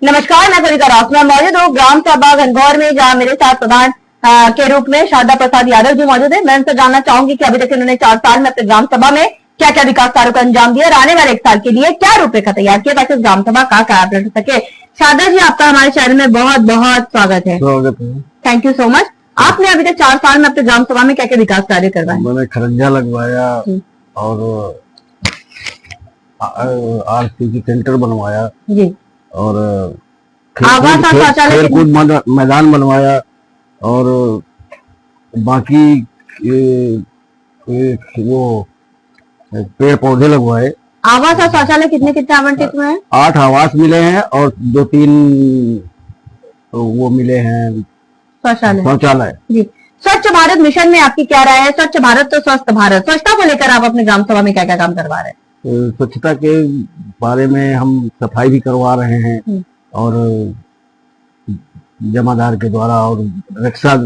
नमस्कार, मैं कविता राउत में मौजूद हूँ ग्राम सभा घनघोर में, जहाँ मेरे साथ प्रधान के रूप में शारदा प्रसाद यादव जी मौजूद है। मैं उनसे जानना चाहूंगी कि अभी तक इन्होंने 4 साल में अपने ग्राम सभा में क्या क्या विकास कार्यों को अंजाम दिया और आने वाले 1 साल के लिए क्या रूपरेखा तैयार किया ताकि ग्राम सभा का कार्य कर सके। शारदा जी, आपका हमारे चैनल में बहुत बहुत स्वागत है। Thank you so much. आपने अभी तक 4 साल में अपने ग्राम सभा में क्या क्या विकास कार्य करवाए? मैंने खरंजा लगवाया और आरसीसी सेंटर बनवाया जी, और खेलकूद मैदान बनवाया, और बाकी वो पेड़ पौधे लगवाए। आवास और शौचालय कितने कितने आवंटित हुए हैं? 8 आवास मिले हैं और 2-3 वो मिले हैं शौचालय जी। स्वच्छ भारत मिशन में आपकी क्या राय है? स्वच्छ भारत तो स्वस्थ भारत, स्वच्छता को लेकर आप अपने ग्राम सभा में क्या क्या काम करवा रहे हैं? स्वच्छता के बारे में हम सफाई भी करवा रहे हैं, और जमादार के द्वारा, और रिक्शा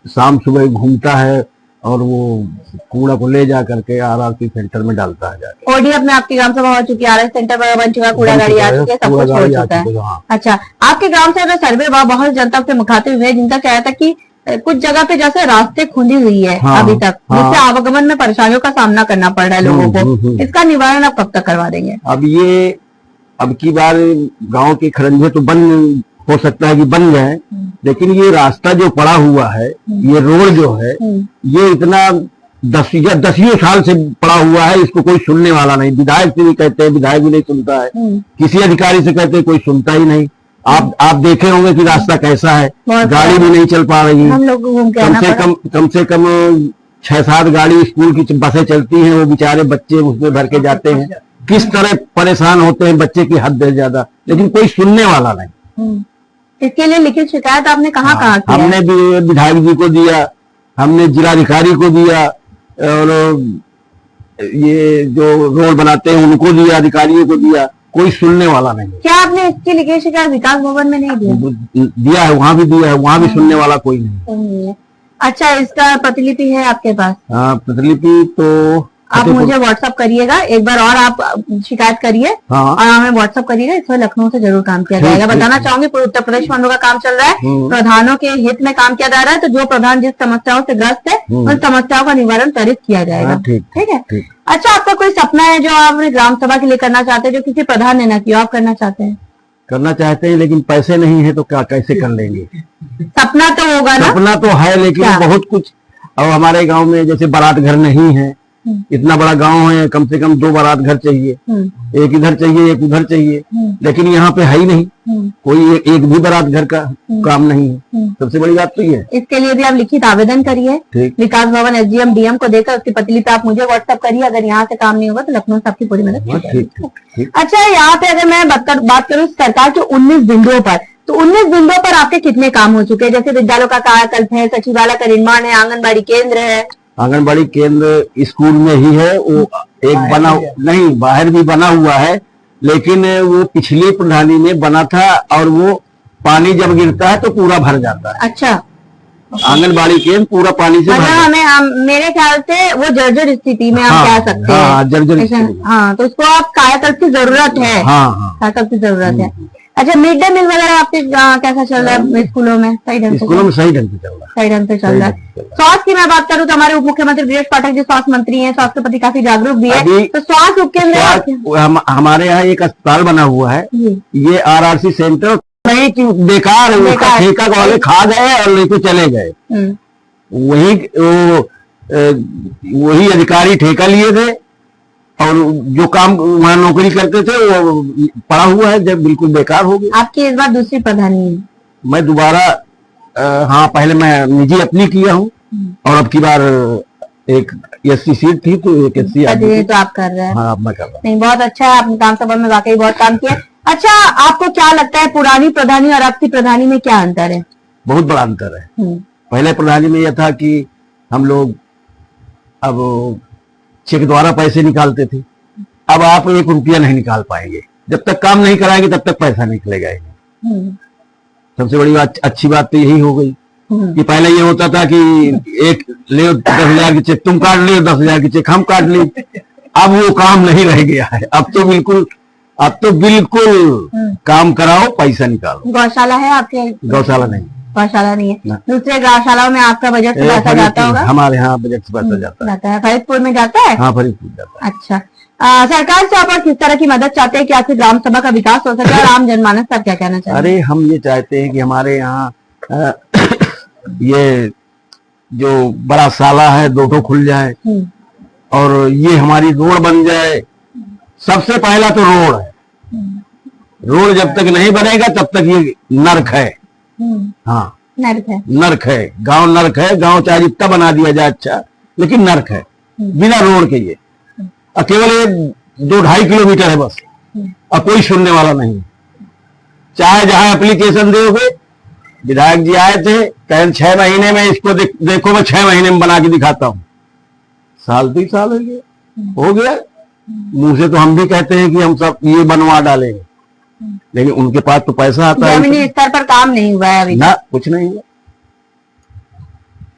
शाम सुबह घूमता है और वो कूड़ा को ले जा करके आरआरसी सेंटर में डालता है जाके। ओडीएफ में आपकी ग्राम सभा हो चुकी है, आरएस सेंटर पर बन चुका, कूड़ा गाड़ी आ चुकी है, सब कुछ हो चुका है। अच्छा, आपके ग्राम सभा में सर्वे व बहुत जनता से मुखातिब हुए, जिनका कहना था कि कुछ जगह पे जैसे रास्ते खुंदी हुई है अभी तक, जिससे आवागमन में परेशानियों का सामना करना पड़ रहा है लोगों को। इसका निवारण आप कब तक करवा देंगे? अब की बार गांव के खरंजे तो बन हो सकता है कि बन जाए, लेकिन ये रास्ता जो पड़ा हुआ है, ये रोड जो है, ये इतना 10 साल से पड़ा हुआ है, इसको कोई सुनने वाला नहीं। विधायक से भी कहते हैं, विधायक भी नहीं सुनता है, किसी अधिकारी से कहते हैं, कोई सुनता ही नहीं। आप देखे होंगे कि रास्ता कैसा है, गाड़ी भी नहीं चल पा रही। हम लोग कम से कम 6-7 गाड़ी स्कूल की बसें चलती हैं, वो बेचारे बच्चे उसमें भर के जाते हैं, किस तरह परेशान होते हैं बच्चे की हद से ज्यादा, लेकिन कोई सुनने वाला नहीं। इसके लिए लिखित शिकायत आपने कहाँ की? हमने भी विधायक जी को दिया, हमने जिलाधिकारी को दिया, और ये जो रोड बनाते हैं उनको दिया, अधिकारियों को दिया, कोई सुनने वाला नहीं। क्या आपने इसकी लिखित शिकायत विकास भवन में नहीं दिया है? वहाँ भी दिया है, वहाँ भी सुनने वाला कोई नहीं है। अच्छा, इसका प्रतिलिपि है आपके पास? हाँ, प्रतिलिपि तो आप मुझे व्हाट्सअप करिएगा एक बार, और आप शिकायत करिए और हमें व्हाट्सअप करिएगा। इस पर लखनऊ से जरूर काम किया जाएगा। बताना चाहूंगी, पूरे उत्तर प्रदेश में हम लोग का काम चल रहा है, प्रधानों के हित में काम किया जा रहा है, तो जो प्रधान जिस समस्याओं से ग्रस्त है उन समस्याओं का निवारण त्वरित किया जाएगा। ठीक है। अच्छा, आपका कोई सपना है जो आप अपने ग्राम सभा के लिए करना चाहते हैं, जो किसी प्रधान ने ना किया, आप करना चाहते हैं? करना चाहते हैं, लेकिन पैसे नहीं है तो क्या, कैसे कर लेंगे? सपना तो होगा ना? सपना तो है, लेकिन बहुत कुछ। अब हमारे गांव में जैसे बारात घर नहीं है, इतना बड़ा गांव है, कम से कम 2 बारात घर चाहिए, एक इधर चाहिए, एक उधर चाहिए, लेकिन यहाँ पे है ही नहीं, कोई एक भी बारात घर का काम नहीं है। सबसे बड़ी बात तो ये है। इसके लिए भी आप लिखित आवेदन करिए, विकास भवन एसडीएम डीएम को देकर उसकी प्रतिलिपि आप मुझे व्हाट्सएप करिए। अगर यहाँ से काम नहीं होगा तो लखनऊ से आपकी पूरी मदद की जाएगी। अच्छा, यहाँ पे अगर मैं बात करूँ सरकार के 19 बिंदुओं पर, तो 19 बिंदुओं पर आपके कितने काम हो चुके हैं? जैसे विद्यालयों का कायाकल्प है, सचिवालय का निर्माण है, आंगनबाड़ी केंद्र है। आंगनबाड़ी केंद्र स्कूल में ही है, वो एक बना नहीं, बाहर भी बना हुआ है, लेकिन वो पिछली प्रधानी में बना था, और वो पानी जब गिरता है तो पूरा भर जाता है। अच्छा, आंगनबाड़ी केंद्र पूरा पानी से मेरे ख्याल से वो जर्जर स्थिति में आप कह सकते हैं। जर्जर, हाँ, तो उसको आप कायाकल्प की जरूरत है। कायाकल्प की जरूरत है। अच्छा, मिड डे मील वगैरह आपके कैसा चल रहा है स्कूलों में? सही ढंग से? स्कूलों में सही ढंग से चल रहा है। सही ढंग से चल रहा है। स्वास्थ्य की मैं बात करूँ तो हमारे उप मुख्यमंत्री बृजेश पाठक जी स्वास्थ्य मंत्री हैं, स्वास्थ्य के प्रति काफी जागरूक भी है। तो स्वास्थ्य उपकेंद्र हमारे यहाँ एक अस्पताल बना हुआ है, ये आरआरसी सेंटर नहीं कि बेकार है, उसका ठेका वाले खा गए और लेके चले गए। वही अधिकारी ठेका लिए थे, और जो काम वहाँ नौकरी करते थे वो पड़ा हुआ है, जब बिल्कुल बेकार हो गया। आपकी इस बार दूसरी प्रधानी है? मैं दोबारा हाँ, पहले मैं निजी अपनी किया हूँ, और अब की बार एक एससी सीट थी तो एक एससी तो आप कर रहे हैं? हाँ, अब मैं कर रहा हूँ। नहीं, बहुत अच्छा है, आपने ग्राम सभा में वाकई बहुत काम किया। अच्छा, आपको क्या लगता है पुरानी प्रधानी और अब की प्रधानी में क्या अंतर है? बहुत बड़ा अंतर है। पहले प्रधानी में यह था कि हम लोग अब चेक द्वारा पैसे निकालते थे, अब आप 1 रुपया नहीं निकाल पाएंगे, जब तक काम नहीं कराएंगे तब तक पैसा निकलेगा ही। सबसे बड़ी बात, अच्छी बात तो यही हो गई कि पहले ये होता था कि एक ले 10,000 की चेक तुम काट ले, 10,000 की चेक हम काट ले। अब वो काम नहीं रह गया है, अब तो बिल्कुल अब तो बिल्कुल काम कराओ, पैसा निकालो। गौशाला है आपके? गौशाला नहीं, गौशाला नहीं है। ना। दूसरे गौशालाओं में आपका बजट से पैसा जाता होगा? हमारे यहाँ बजट से पैसा जाता है। फरीदपुर में जाता है? हाँ, फरीदपुर जाता है। अच्छा, सरकार से आप और किस तरह की मदद चाहते हैं कि आपकी ग्राम सभा का विकास हो सके, और आम जनमानस पर क्या कहना चाहिए? अरे हम ये चाहते हैं कि हमारे यहाँ ये जो बड़ा साला है दो खुल जाए, और ये हमारी रोड बन जाए। सबसे पहला तो रोड है। रोड जब तक नहीं बनेगा तब तक ये नर्क है। हाँ, नर्क है, नर्क है। गांव नर्क है। गांव चाहे जितना बना दिया जाए अच्छा, लेकिन नर्क है बिना रोड के। ये केवल ये 2-2.5 किलोमीटर है बस, और कोई सुनने वाला नहीं। चाहे जहां एप्लीकेशन दोगे, विधायक जी आए थे, कहें 6 महीने में इसको देखो, मैं 6 महीने में बना के दिखाता हूँ। साल 2 साल हो गया। मुंह से तो हम भी कहते हैं कि हम सब ये बनवा डालेंगे, लेकिन उनके पास तो पैसा आता है। जमीनी स्तर पर काम नहीं हुआ है अभी ना, कुछ नहीं हुआ।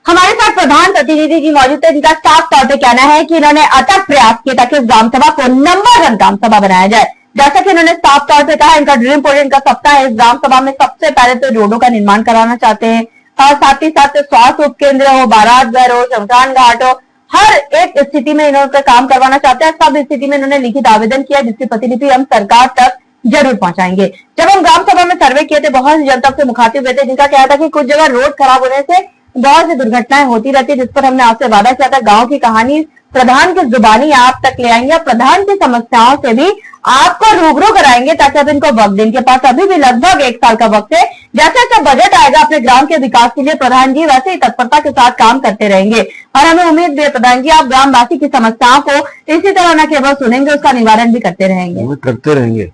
हमारे साथ प्रधान प्रतिनिधि जी मौजूद है, जिनका साफ तौर पे कहना है कि इन्होंने अथक प्रयास किया ताकि इस ग्राम सभा को नंबर 1 ग्राम सभा बनाया जाए। जैसा कि इन्होंने साफ तौर पे कहा, इनका ड्रीम प्रोजेक्ट, इनका सपना है इस ग्राम सभा में सबसे पहले तो रोडों का निर्माण कराना चाहते हैं, और साथ ही साथ स्वास्थ्य उपकेंद्र हो, बारात घर हो, शमशान घाट हो, हर एक स्थिति में इन्होंने काम करवाना चाहते हैं। सब स्थिति में इन्होंने लिखित आवेदन किया, जिसकी प्रतिलिपि हम सरकार तक जरूर पहुंचाएंगे। जब हम ग्राम सभा में सर्वे किए थे, बहुत सी जनता से मुखातिब हुए थे, जिनका कहना था कि कुछ जगह रोड खराब होने से बहुत सी दुर्घटनाएं होती रहती है, जिस पर हमने आपसे वादा किया था गांव की कहानी प्रधान की जुबानी आप तक ले आएंगे, प्रधान की समस्याओं से भी आपको रूबरू कराएंगे, ताकि आप इनको वक्त दें। इनके पास अभी भी लगभग 1 साल का वक्त है। जैसे जैसे बजट आएगा अपने ग्राम के विकास के लिए, प्रधान जी वैसे ही तत्परता के साथ काम करते रहेंगे, और हमें उम्मीद भी है प्रधान जी आप ग्रामवासी की समस्याओं को इसी तरह न केवल सुनेंगे, उसका निवारण भी करते रहेंगे।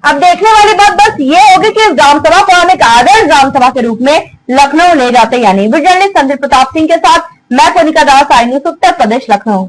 अब देखने वाली बात बस ये होगी कि इस ग्राम सभा को हम एक आदर्श ग्राम सभा के रूप में लखनऊ ले जाते या नहीं। जर्नलिस्ट संदीप प्रताप सिंह के साथ मैं कोनिका दास, आई न्यूज़ उत्तर प्रदेश, लखनऊ।